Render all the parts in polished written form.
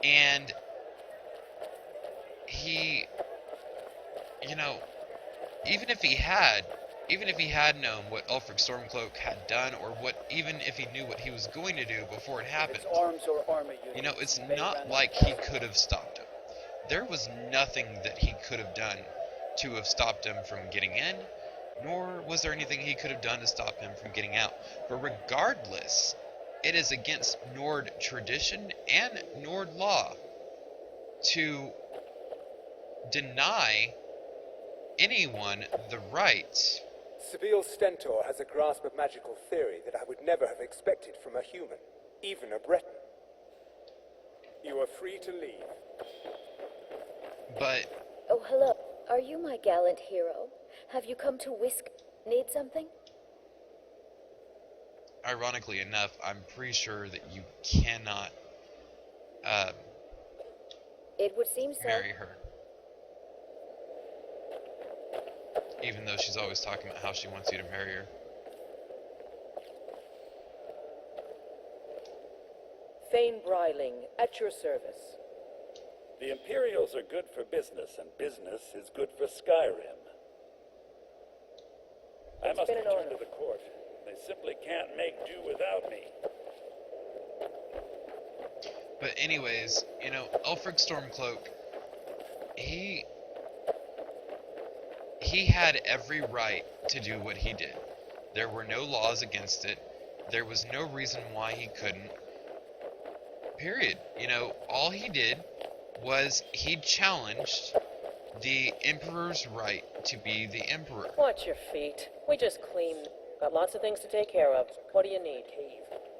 And he, you know, even if he had, even if he had known what Ulfric Stormcloak had done, or even if he knew what he was going to do before it happened, Arms or armor it's not like he could have stopped him. There was nothing that he could have done to have stopped him from getting in, nor was there anything he could have done to stop him from getting out. But regardless, it is against Nord tradition and Nord law to deny anyone the right. Seville Stentor has a grasp of magical theory that I would never have expected from a human, even a Breton. You are free to leave. But... Oh, hello. Are you my gallant hero? Have you come to whisk? Need something? Ironically enough, I'm pretty sure that you cannot It would seem so. marry her. Even though she's always talking about how she wants you to marry her. Thane Bryling, at your service. The Imperials are good for business, and business is good for Skyrim. I must return to the court. They simply can't make do without me. But anyways, Ulfric Stormcloak, he had every right to do what he did. There were no laws against it. There was no reason why he couldn't. Period. All he did was he challenged the Emperor's right to be the Emperor. Watch your feet. We just cleaned. Got lots of things to take care of. What do you need?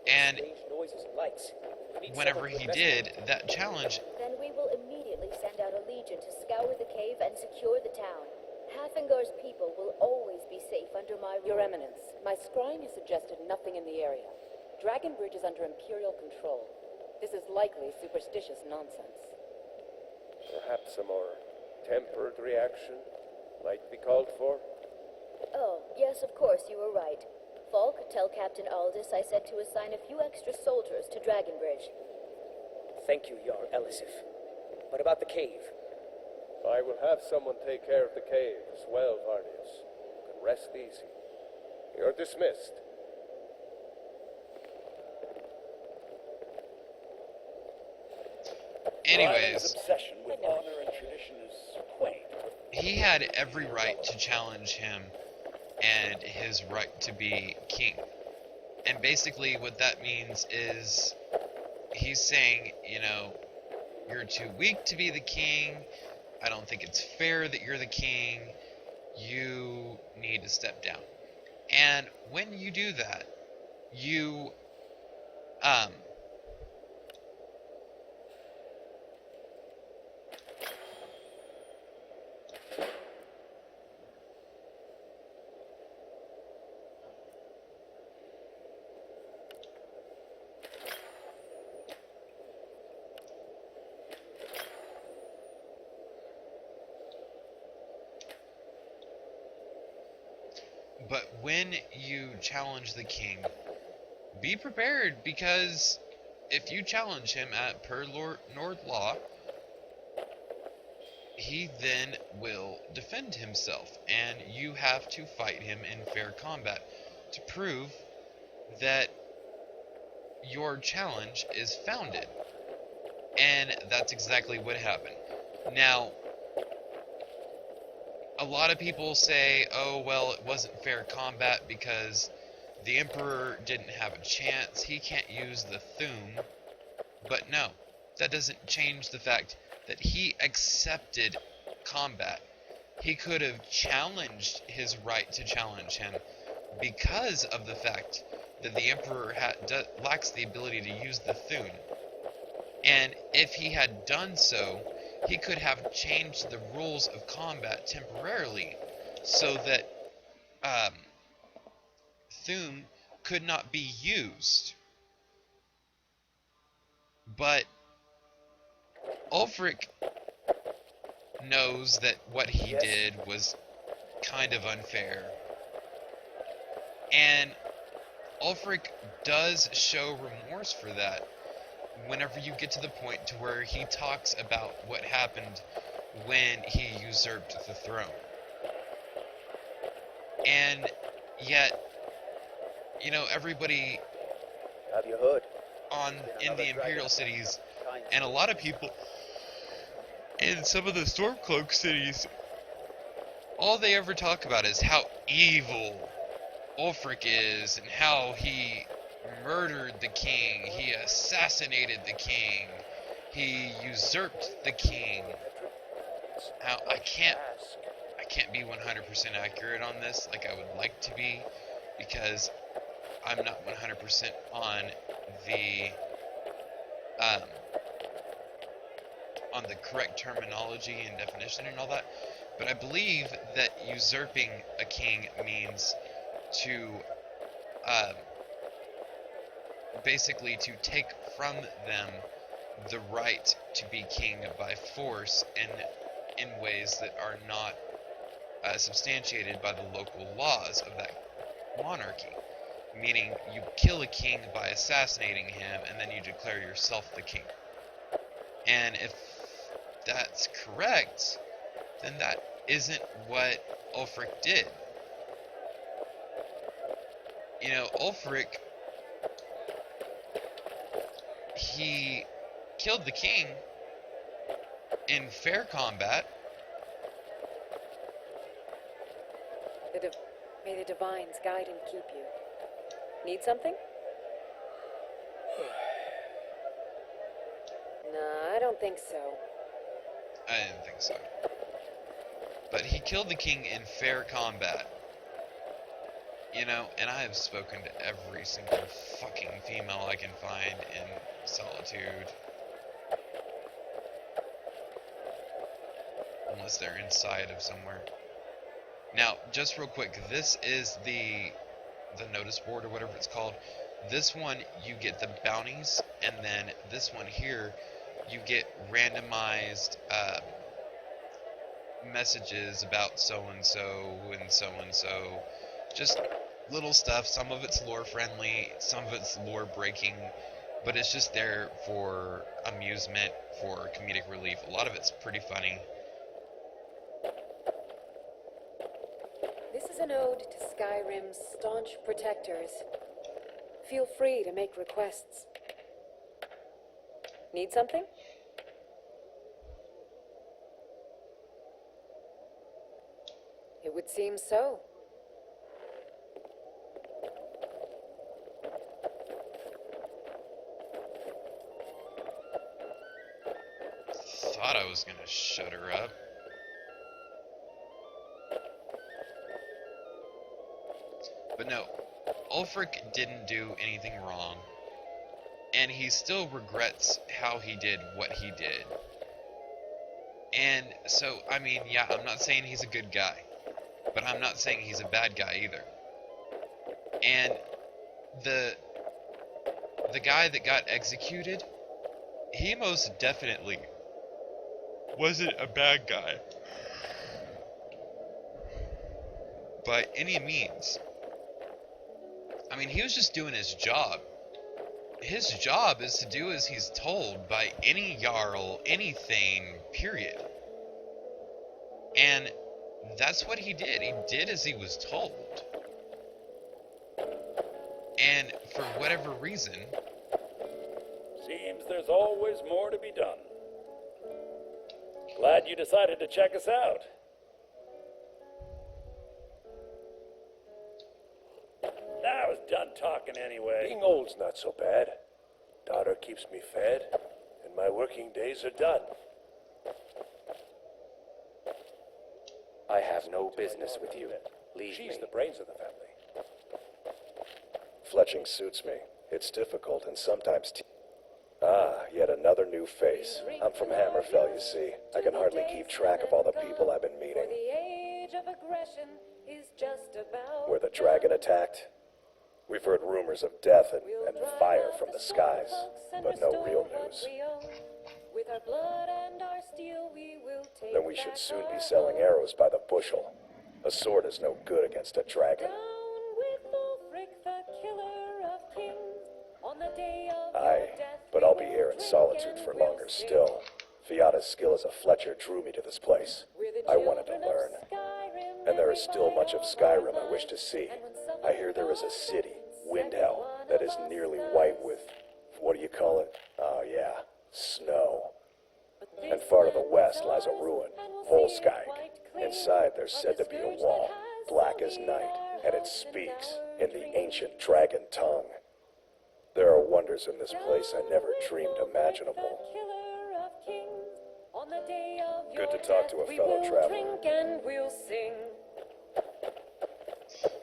And noises and lights. whenever he did that challenge... Then we will immediately send out a legion to scour the cave and secure the town. Hafingar's people will always be safe under my rule. Your Eminence, my scrying has suggested nothing in the area. Dragonbridge is under Imperial control. This is likely superstitious nonsense. Perhaps a more tempered reaction might be called for? Oh, yes, of course, you were right. Falk, tell Captain Aldous I said to assign a few extra soldiers to Dragonbridge. Thank you, Jarl Elisif. What about the cave? I will have someone take care of the cave as well, Varnius. You can rest easy. You're dismissed. Anyways, obsession with honor and tradition is quaint. he had every right to challenge him and his right to be king. And basically what that means is he's saying, you're too weak to be the king. I don't think it's fair that you're the king. You need to step down. And when you do that, you But when you challenge the king, be prepared, because if you challenge him per Nord law, he then will defend himself, and you have to fight him in fair combat to prove that your challenge is founded. And that's exactly what happened. Now, a lot of people say, oh, well, it wasn't fair combat because the Emperor didn't have a chance. He can't use the Thu'um. But no, that doesn't change the fact that he accepted combat. He could have challenged his right to challenge him because of the fact that the Emperor lacks the ability to use the Thu'um. And if he had done so, he could have changed the rules of combat temporarily so that Thu'um could not be used. But Ulfric knows that what he did was kind of unfair. And Ulfric does show remorse for that. whenever you get to the point to where he talks about what happened when he usurped the throne. And yet, you know, everybody Have you heard? in the Imperial cities, and a lot of people in some of the Stormcloak cities, all they ever talk about is how evil Ulfric is, and how he murdered the king, he assassinated the king, he usurped the king. Now, I can't be 100% accurate on this like I would like to be, because I'm not 100% on the correct terminology and definition and all that, but I believe that usurping a king means to basically to take from them the right to be king by force, and in ways that are not substantiated by the local laws of that monarchy. Meaning, you kill a king by assassinating him, and then you declare yourself the king. And if that's correct, then that isn't what Ulfric did. You know, Ulfric, he killed the king in fair combat. May the divines guide and keep you. Need something? Nah, I don't think so. I didn't think so. But he killed the king in fair combat. You know, and I have spoken to every single fucking female I can find in Solitude. Unless they're inside of somewhere. Now, just real quick, this is the notice board or whatever it's called. This one, you get the bounties, and then this one here, you get randomized messages about so-and-so and so-and-so. Just little stuff. Some of it's lore-friendly, some of it's lore-breaking, but it's just there for amusement, for comedic relief. A lot of it's pretty funny. This is an ode to Skyrim's staunch protectors. Feel free to make requests. Need something? It would seem so. Thought I was gonna shut her up. But no, Ulfric didn't do anything wrong, and he still regrets how he did what he did. And so, I mean, yeah, I'm not saying he's a good guy, but I'm not saying he's a bad guy either. And the guy that got executed, he most definitely wasn't a bad guy by any means. I mean, he was just doing his job. His job is to do as he's told by any Jarl, any Thane, period. And that's what he did. He did as he was told. And for whatever reason... Seems there's always more to be done. Glad you decided to check us out. I was done talking anyway. Being old's not so bad. Daughter keeps me fed, and my working days are done. I have no business with you. Leave She's me. the brains of the family. Fletching suits me. It's difficult and sometimes yet another new face. I'm from Hammerfell, you see. I can hardly keep track of all the people I've been meeting. The age of aggression is just about Where the dragon attacked. We've heard rumors of death and fire from the skies, but no real news. With our blood and our steel, we will take Then we should soon be selling arrows by the bushel. A sword is no good against a dragon. down with Ulfric, the killer of kings. On the day of Aye, your death, but I'll be here solitude for longer still. Fiata's skill as a Fletcher drew me to this place. I wanted to learn. And there is still much of Skyrim I wish to see. I hear there is a city, Windhell, that is nearly white with, what do you call it? Oh yeah, snow. And far to the west lies a ruin, Volskag. Inside there's said to be a wall, black as night, and it speaks in the ancient dragon tongue. There are wonders in this place I never dreamed imaginable. Good to talk to a fellow traveler.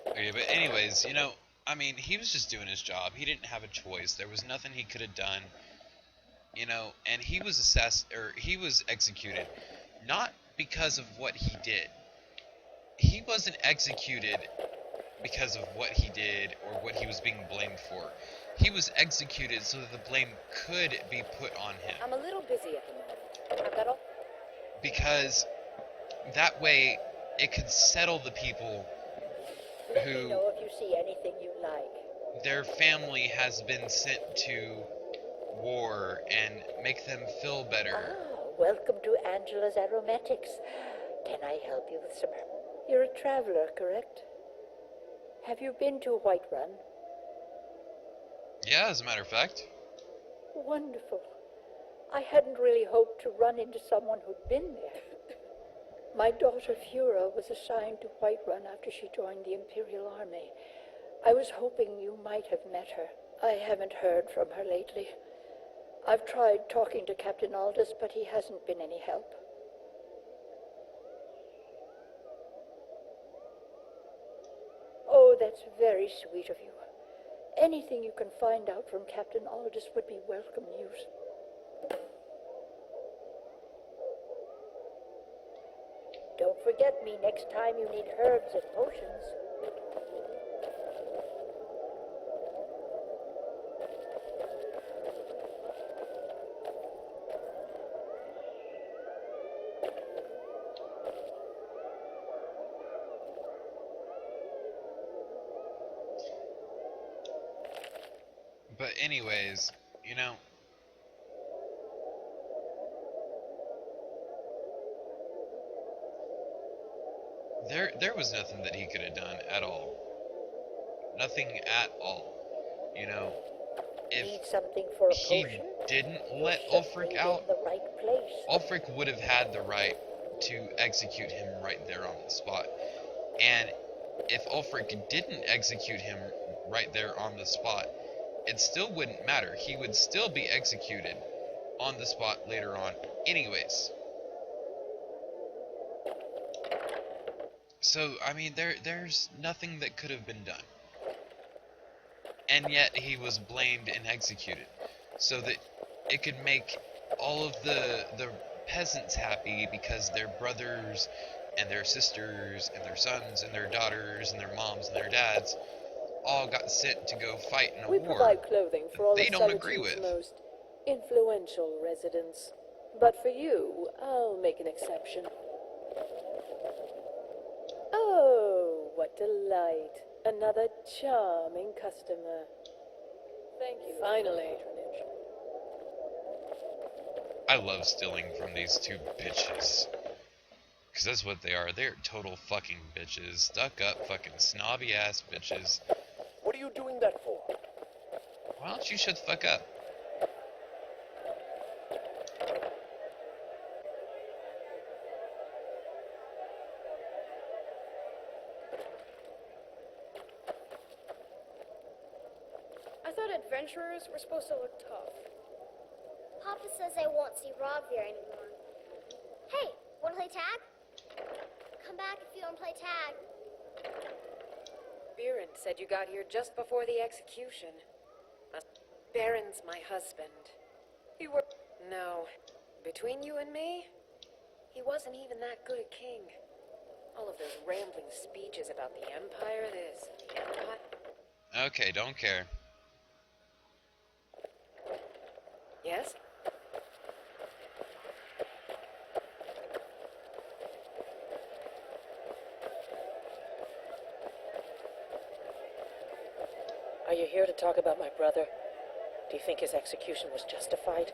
Okay, but anyways, you know, I mean, he was just doing his job. He didn't have a choice. There was nothing he could have done, you know, and he was he was executed, not because of what he did. He wasn't executed because of what he did or what he was being blamed for. He was executed so that the blame could be put on him. I'm a little busy at the moment. I've got all... Because that way it could settle the people Let me who know if you see anything you like. their family has been sent to war and make them feel better. Welcome to Angela's Aromatics. Can I help you with some... You're a traveler, correct? Have you been to Whiterun? Yeah, as a matter of fact. Wonderful. I hadn't really hoped to run into someone who'd been there. My daughter Fura was assigned to Whiterun after she joined the Imperial Army. I was hoping you might have met her. I haven't heard from her lately. I've tried talking to Captain Aldous, but he hasn't been any help. Oh, that's very sweet of you. Anything you can find out from Captain Aldous would be welcome news. Don't forget me next time you need herbs and potions. But anyways, you know, there was nothing that he could have done at all. Nothing at all. You know, Need if something for a he potion? didn't You're let certainly Ulfric out, in the right place. Ulfric would have had the right to execute him right there on the spot. And if Ulfric didn't execute him right there on the spot, it still wouldn't matter. He would still be executed on the spot later on anyways. So, I mean, there's nothing that could have been done. And yet he was blamed and executed so that it could make all of the peasants happy because their brothers and their sisters and their sons and their daughters and their moms and their dads all got sent to go fight in a We war provide clothing for all they of don't agree Solitude's with. most influential residents. But for you, I'll make an exception. Oh, what delight. Another charming customer. Thank you. Finally. I love stealing from these two bitches. Because that's what they are. They're total fucking bitches. Stuck up fucking snobby ass bitches. What are you doing that for? Why don't you shut the fuck up? I thought adventurers were supposed to look tough. Papa says I won't see Rob here anymore. Hey, wanna play tag? Come back if you don't play tag. Biren said you got here just before the execution. Baron's my husband. He were... No. Between you and me, he wasn't even that good a king. All of those rambling speeches about the Empire this, the Empire... Okay, don't care. Yes? Are you here to talk about my brother? Do you think his execution was justified?